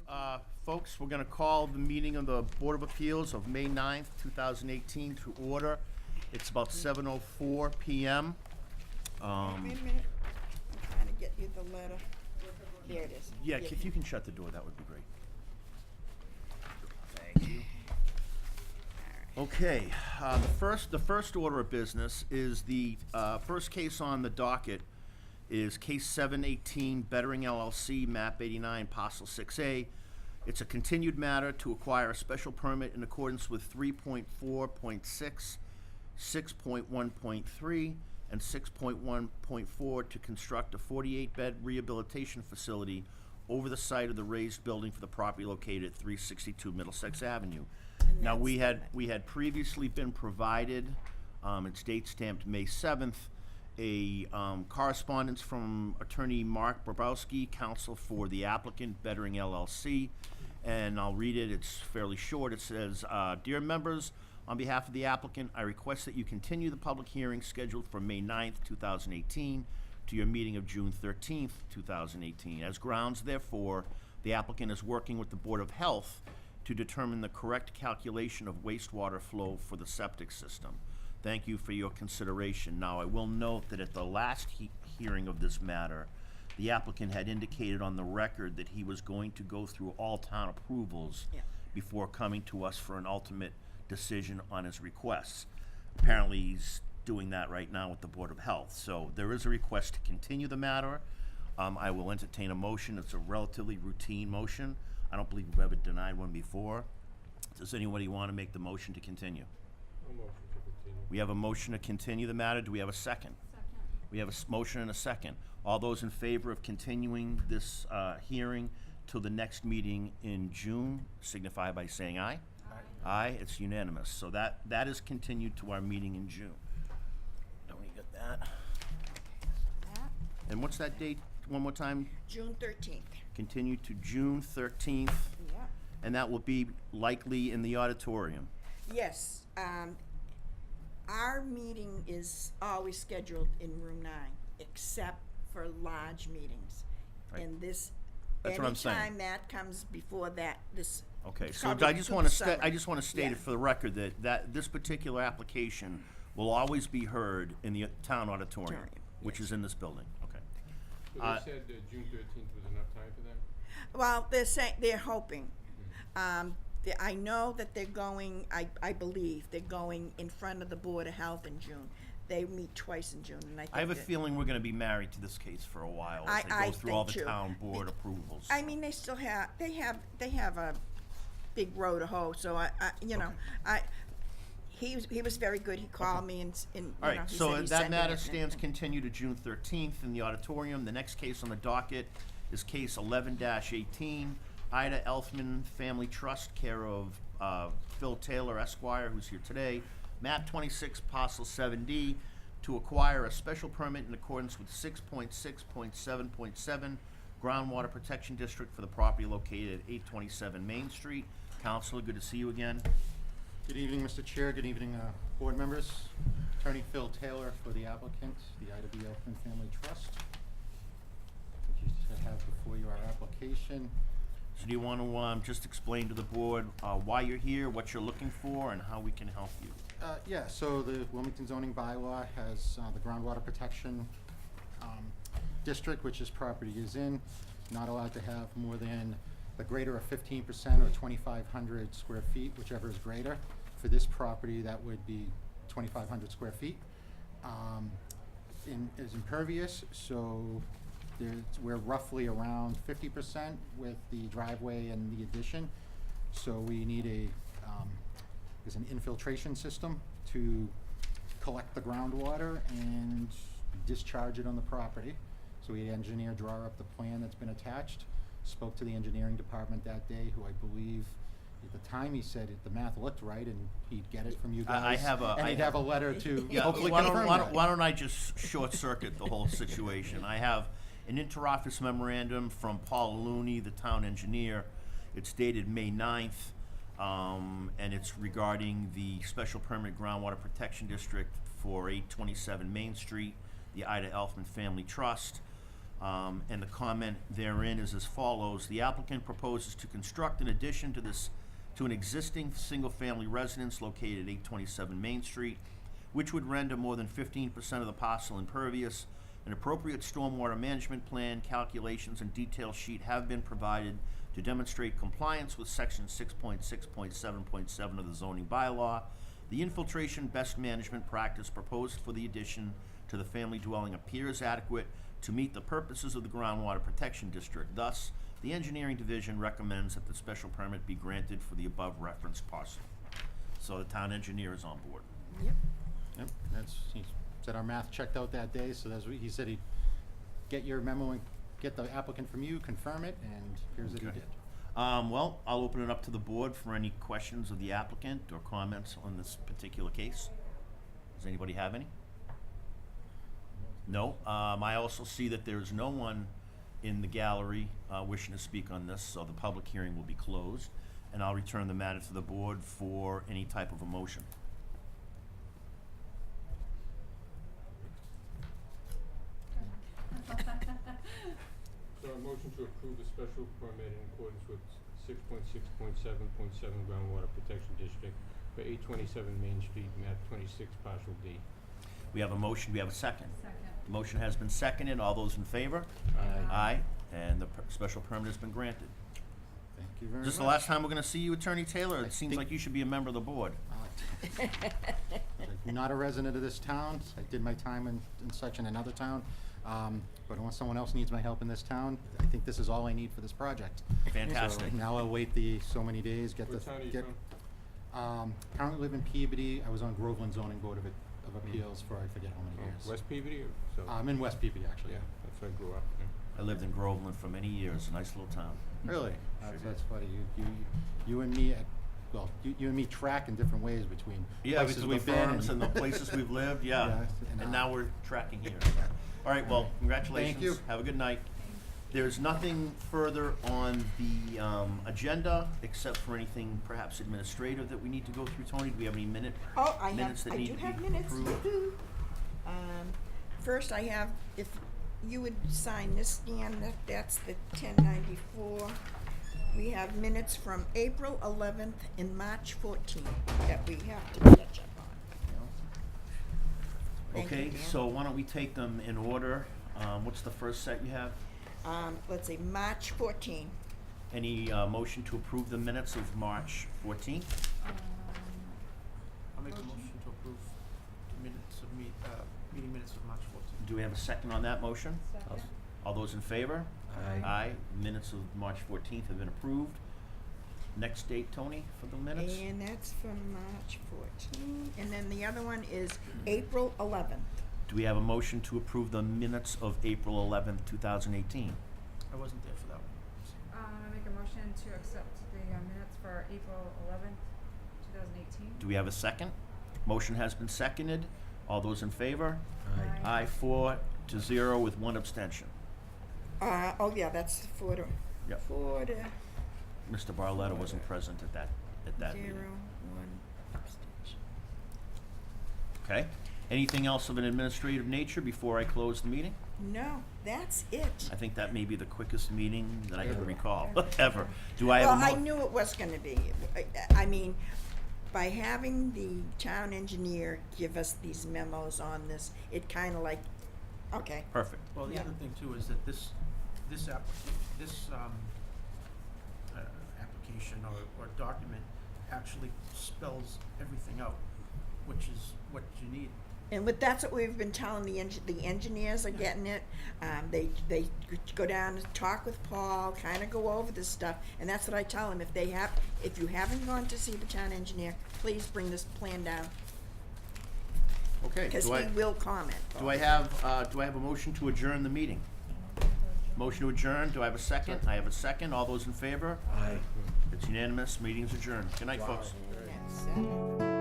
right, folks, we're going to call the meeting of the Board of Appeals of May 9th, 2018 to order. It's about 7:04 p.m. Wait a minute. I'm trying to get you the letter. Here it is. Yeah, if you can shut the door, that would be great. Thank you. Okay, the first order of business is the first case on the docket is case 718 Bettering LLC, map 89, parcel 6A. It's a continued matter to acquire a special permit in accordance with 3.4.6, 6.1.3, and 6.1.4 to construct a 48-bed rehabilitation facility over the site of the raised building for the property located at 362 Middlesex Avenue. Now, we had previously been provided, it's date stamped May 7th, a correspondence from attorney Mark Brabowski, counsel for the applicant, Bettering LLC, and I'll read it. It's fairly short. It says, "Dear members, on behalf of the applicant, I request that you continue the public hearing scheduled for May 9th, 2018 to your meeting of June 13th, 2018. As grounds, therefore, the applicant is working with the Board of Health to determine the correct calculation of wastewater flow for the septic system. Thank you for your consideration." Now, I will note that at the last hearing of this matter, the applicant had indicated on the record that he was going to go through all town approvals before coming to us for an ultimate decision on his requests. Apparently, he's doing that right now with the Board of Health. So there is a request to continue the matter. I will entertain a motion. It's a relatively routine motion. I don't believe we've ever denied one before. Does anybody want to make the motion to continue? A motion to continue. We have a motion to continue the matter. Do we have a second? Second. We have a motion and a second. All those in favor of continuing this hearing till the next meeting in June signify by saying aye. Aye. Aye, it's unanimous. So that is continued to our meeting in June. Don't we get that? That, And what's that date, one more time? June 13th. Continued to June 13th, Yeah. and that will be likely in the auditorium. Yes, our meeting is always scheduled in room 9, except for large meetings. Right. And this, That's what I'm saying. anytime that comes before that, this. Okay, it's so covered I just through want the to summer. I just want to state Yeah. it for the record that this particular application will always be heard in the town auditorium, Auditorium, which is in this building. Okay. So they said June 13th was enough time for them? Well, they're hoping. I know that they're going, I believe, they're going in front of the Board of Health in June. They meet twice in June, and I think I have a that- feeling we're going to be married to this case for a while as they I go through all the think too. town board approvals. I mean, they still have, they have a big row to hoe, so he was very good. He called me and All he right, said so he's that sending matter it. stands continued to June 13th in the auditorium. The next case on the docket is case 11-18, Ida Elfman Family Trust, care of Phil Taylor Esquire, who's here today, map 26, parcel 7D, to acquire a special permit in accordance with 6.6.7.7 groundwater protection district for the property located at 827 Main Street. Counselor, good to see you again. Good evening, Mr. Chair. Good evening, board members. Attorney Phil Taylor for the applicant, the Ida B. Elfman Family Trust. You should have before you our application. So do you want to just explain to the board why you're here, what you're looking for, and how we can help you? Yeah, so the Wilmington zoning bylaw has the groundwater protection district, which this property is in, not allowed to have more than the greater of 15% or 2,500 square feet, whichever is greater. For this property, that would be 2,500 square feet. Is impervious, so we're roughly around 50% with the driveway and the addition. So we need there's an infiltration system to collect the groundwater and discharge it on the property. So we had engineer draw up the plan that's been attached. Spoke to the engineering department that day, who I believe at the time he said the math looked right and he'd get it from you guys. And he'd have a letter to hopefully confirm that. Why don't I just short circuit the whole situation? I have an interoffice memorandum from Paul Looney, the town engineer. It's dated May 9th, and it's regarding the special permit groundwater protection district for 827 Main Street, the Ida Elfman Family Trust. And the comment therein is as follows: the applicant proposes to construct an addition to an existing single-family residence located at 827 Main Street, which would render more than 15% of the parcel impervious. An appropriate stormwater management plan, calculations, and detail sheet have been provided to demonstrate compliance with section 6.6.7.7 of the zoning bylaw. The infiltration best management practice proposed for the addition to the family dwelling appears adequate to meet the purposes of the groundwater protection district. Thus, the engineering division recommends that the special permit be granted for the above referenced parcel. So the town engineer is on board. Yep. Yep, he said our math checked out that day, so that's what he said. He'd get your memo and get the applicant from you, confirm it, and here's what he Okay. did. Well, I'll open it up to the board for any questions of the applicant or comments on this particular case. Does anybody have any? No. I also see that there's no one in the gallery wishing to speak on this, so the public hearing will be closed, and I'll return the matter to the board for any type of a motion. So a motion to approve the special permit in accordance with 6.6.7.7 groundwater protection district for 827 Main Street, map 26, partial D. We have a motion, we have a second. Second. The motion has been seconded, all those in favor? Aye. Aye, and the special permit has been granted. Thank you very Is much. this the last time we're gonna see you, Attorney Taylor? I It seems think- like you should be a member of the board. I'm not a resident of this town. I did my time in such in another town. But unless someone else needs my help in this town, I think this is all I need for this project. Fantastic. So now I'll wait the so many days, get the. What town are you get- from? Currently live in Peabody. I was on Groveland Zoning Board of Appeals for I forget how many years. West Peabody or so? I'm in West Peabody, actually. Yeah, that's where I grew up, yeah. I lived in Groveland for many years, a nice little town. Really? Sure That's funny. You and me, well, you and me track in different ways between Yeah, places because we've the been firms and the places we've lived, yeah. Yeah, And and, now we're tracking here. All right, well, congratulations. you. Have a good night. There's nothing further on the agenda, except for anything perhaps administrative that we need to go through. Tony, do we have any minutes that I need do to be have minutes. approved? Woo-hoo. First, I have, if you would sign this scan, that's the 1094. We have minutes from April 11th and March 14th that we have to catch up on. Thank you, Okay, Dan. so why don't we take them in order? What's the first set you have? Let's see, March 14th. Any motion to approve the minutes of March 14th? I'll make a motion to approve the minutes of meeting minutes of March 14th. Do we have a second on that motion? Second. All those in favor? Aye. Aye. Minutes of March 14th have been approved. Next date, Tony, for the minutes? And that's from March 14th. And then the other one is April 11th. Do we have a motion to approve the minutes of April 11th, 2018? I wasn't there for that one. I make a motion to accept the minutes for April 11th, 2018. Do we have a second? Motion has been seconded. All those in favor? Aye. Aye, 4-0 with one abstention. Oh yeah, that's four to, Yep. four to Mr. Barletta wasn't present at that meeting. 0, 1 abstention. Okay. Anything else of an administrative nature before I close the meeting? No, that's it. I think that may be the quickest meeting that I can Ever. recall, Ever. ever. Do I have Well, a I mo- knew it was gonna be. I mean, by having the town engineer give us these memos on this, it kinda like, okay. Perfect. Well, the Yeah. other thing too is that this application or document actually spells everything out, which is what you need. And that's what we've been telling the engineers are getting it. They go down and talk with Paul, kind of go over this stuff, and that's what I tell them. If you haven't gone to see the town engineer, please bring this plan down, Okay. because Do he I, will comment. do I have a motion to adjourn the meeting? Motion to adjourn. Do I have a second? I have a second. All those in favor? Aye. It's unanimous. Meeting's adjourned. Good night, folks. That's,